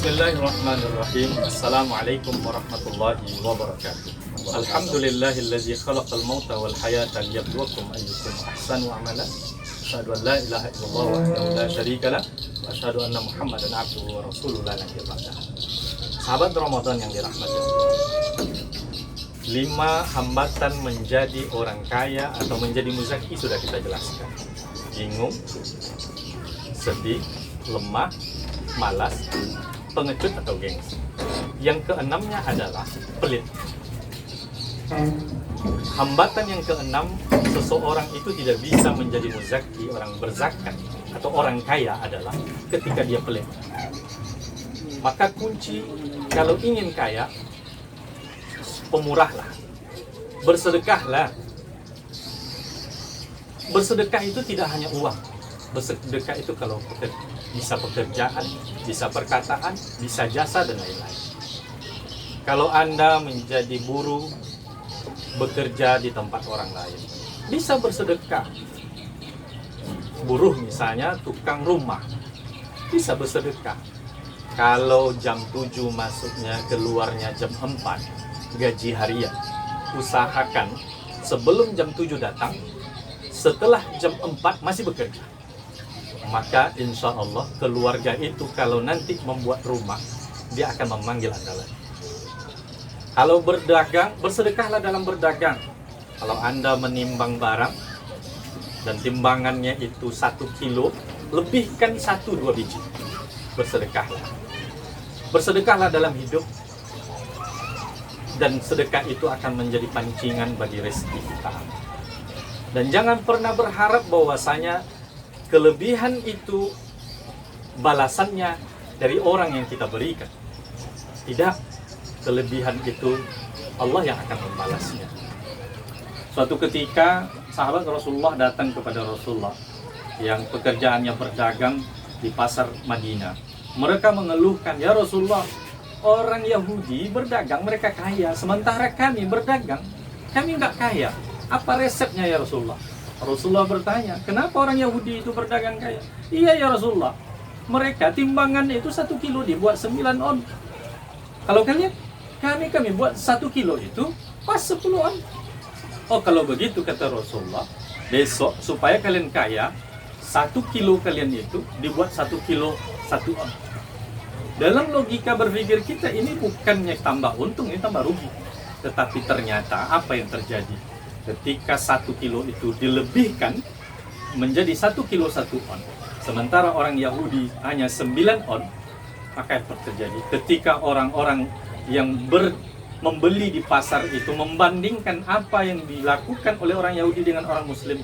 Bismillahirrahmanirrahim. Assalamualaikum warahmatullahi wabarakatuh. Alhamdulillahilladzi khalaqal mauta wal hayata liyabluwakum ayyukum ahsanu amala. Asyhadu an la ilaha illallah wahdahu la syarika lah wa asyhadu anna Muhammadan abduhu wa rasuluhu la nabiyya ba'dahu. Sahabat Ramadan yang dirahmati Allah. 5 hambatan menjadi orang kaya atau menjadi muzaki sudah kita jelaskan. Bingung, sedih, lemah, malas, pengecut atau gengsi. Yang keenamnya adalah pelit. Hambatan yang keenam, seseorang itu tidak bisa menjadi muzaki, orang berzakat atau orang kaya adalah ketika dia pelit. Maka kunci kalau ingin kaya, pemurahlah, bersedekahlah. Bersedekah itu tidak hanya uang. Bersedekah itu kalau bisa pekerjaan, bisa perkataan, bisa jasa dan lain-lain. Kalau Anda menjadi buruh, bekerja di tempat orang lain, bisa bersedekah. Buruh misalnya tukang rumah, bisa bersedekah. Kalau jam 7 masuknya, keluarnya jam 4, gaji harian, usahakan sebelum jam 7 datang, setelah jam 4 masih bekerja. Maka insya Allah keluarga itu kalau nanti membuat rumah, dia akan memanggil Anda lagi. Kalau berdagang, bersedekahlah dalam berdagang. Kalau Anda menimbang barang dan timbangannya itu 1 kilo, lebihkan 1-2 biji. Bersedekahlah. Bersedekahlah dalam hidup. Dan sedekah itu akan menjadi pancingan bagi rezeki kita. Dan jangan pernah berharap bahwasanya kelebihan itu balasannya dari orang yang kita berikan. Tidak, kelebihan itu Allah yang akan membalasnya. Suatu ketika sahabat Rasulullah datang kepada Rasulullah yang pekerjaannya berdagang di pasar Madinah. Mereka mengeluhkan, "Ya Rasulullah, orang Yahudi berdagang, mereka kaya, sementara kami berdagang, kami nggak kaya. Apa resepnya ya Rasulullah?" Rasulullah bertanya, "Kenapa orang Yahudi itu berdagang kaya?" "Iya ya Rasulullah, mereka timbangan itu 1 kilo dibuat 9 on. Kalau kalian, kami buat 1 kilo itu pas 10 on." "Oh kalau begitu," kata Rasulullah, "besok supaya kalian kaya, 1 kilo kalian itu dibuat 1 kilo 1 on." Dalam logika berpikir kita ini bukannya tambah untung, ini tambah rugi. Tetapi ternyata apa yang terjadi? Ketika 1 kilo itu dilebihkan menjadi 1 kilo 1 on, sementara orang Yahudi hanya 9 on, maka apa terjadi? Ketika orang-orang yang membeli di pasar itu membandingkan apa yang dilakukan oleh orang Yahudi dengan orang Muslim,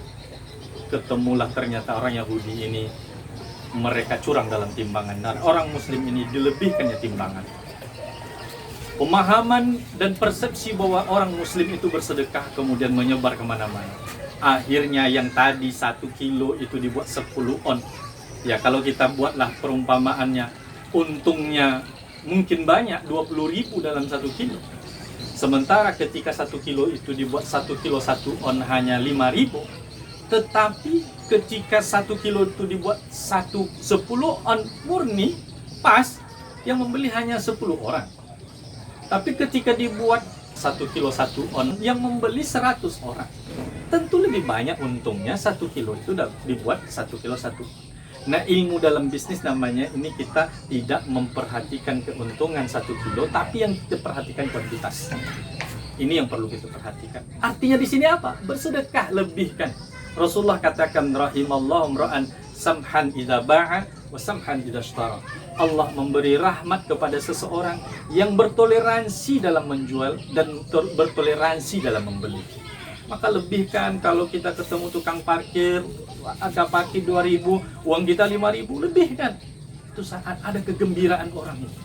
ketemulah ternyata orang Yahudi ini mereka curang dalam timbangan dan orang Muslim ini dilebihkannya timbangan. Pemahaman dan persepsi bahwa orang Muslim itu bersedekah kemudian menyebar kemana-mana. Akhirnya yang tadi 1 kilo itu dibuat 10 on. Ya kalau kita buatlah perumpamaannya, untungnya mungkin banyak, 20.000 dalam 1 kilo. Sementara ketika 1 kilo itu dibuat 1 kilo 1 on hanya 5.000. Tetapi ketika 1 kilo itu dibuat 10 on murni, pas, yang membeli hanya 10 orang. Tapi ketika dibuat 1 kilo 1 on, yang membeli 100 orang. Tentu lebih banyak untungnya 1 kilo itu dibuat 1 kilo 1. Nah ilmu dalam bisnis namanya ini kita tidak memperhatikan keuntungan 1 kilo, tapi yang kita perhatikan kuantitas. Ini yang perlu kita perhatikan. Artinya di sini apa? Bersedekah, lebihkan. Rasulullah katakan, "Rahimallahu imra'an samhan idza ba'a wa samhan idza ishtara." Allah memberi rahmat kepada seseorang yang bertoleransi dalam menjual dan bertoleransi dalam membeli. Maka lebihkan. Kalau kita ketemu tukang parkir, agak parkir 2.000, uang kita 5.000, lebihkan. Itu saat ada kegembiraan orang itu.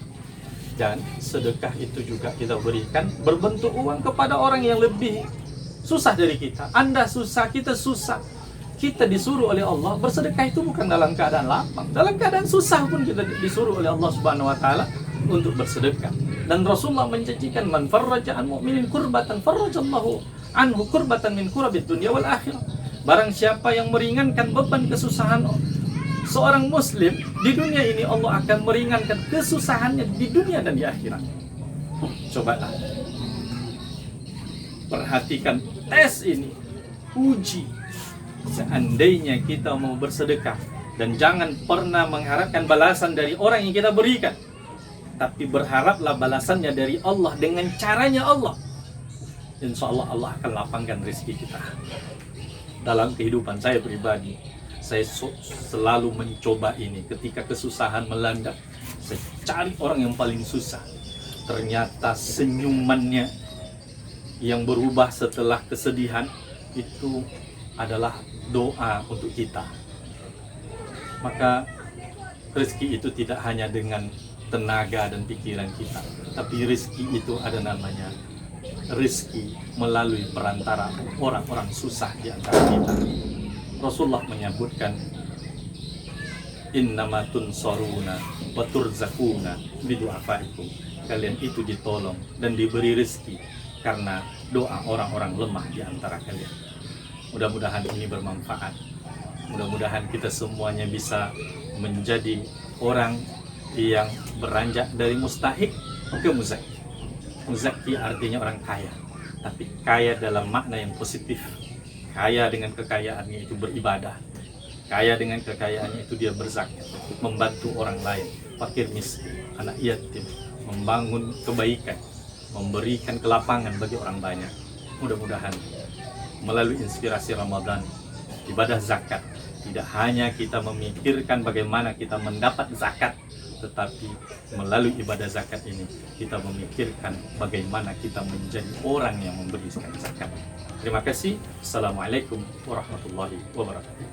Dan sedekah itu juga kita berikan berbentuk uang kepada orang yang lebih susah dari kita. Anda susah, kita susah. Kita disuruh oleh Allah bersedekah itu bukan dalam keadaan lapang. Dalam keadaan susah pun kita disuruh oleh Allah Subhanahu wa taala untuk bersedekah. Dan Rasulullah menjanjikan, "Man farraja an mu'minin kurbatan farrajallahu anhu kurbatan min kurabid dunya wal akhirah." Barang siapa yang meringankan beban kesusahan Seorang muslim di dunia ini Allah akan meringankan kesusahannya di dunia dan di akhirat. Cobalah perhatikan tes ini, uji. Seandainya kita mau bersedekah, dan jangan pernah mengharapkan balasan dari orang yang kita berikan, tapi berharaplah balasannya dari Allah dengan caranya Allah. Insya Allah Allah akan lapangkan rezeki kita. Dalam kehidupan saya pribadi, saya selalu mencoba ini. Ketika kesusahan melanda, saya cari orang yang paling susah. Ternyata senyumannya yang berubah setelah kesedihan itu adalah doa untuk kita. Maka rezeki itu tidak hanya dengan tenaga dan pikiran kita, tapi rezeki itu ada namanya rezeki melalui perantara orang-orang susah di antara kita. Rasulullah menyebutkan, innama tunsaruna wa turzakuna bidu'afaikum. Kalian itu ditolong dan diberi rezeki karena doa orang-orang lemah di antara kalian. Mudah-mudahan ini bermanfaat. Mudah-mudahan kita semuanya bisa menjadi orang yang beranjak dari mustahik ke muzaki. Muzaki artinya orang kaya, tapi kaya dalam makna yang positif. Kaya dengan kekayaannya itu beribadah. Kaya dengan kekayaannya itu dia berzakat, membantu orang lain, fakir miskin, anak yatim, membangun kebaikan, memberikan kelapangan bagi orang banyak. Mudah-mudahan melalui inspirasi Ramadan, ibadah zakat, tidak hanya kita memikirkan bagaimana kita mendapat zakat, tetapi melalui ibadah zakat ini kita memikirkan bagaimana kita menjadi orang yang memberikan zakat. Terima kasih. Assalamualaikum warahmatullahi wabarakatuh.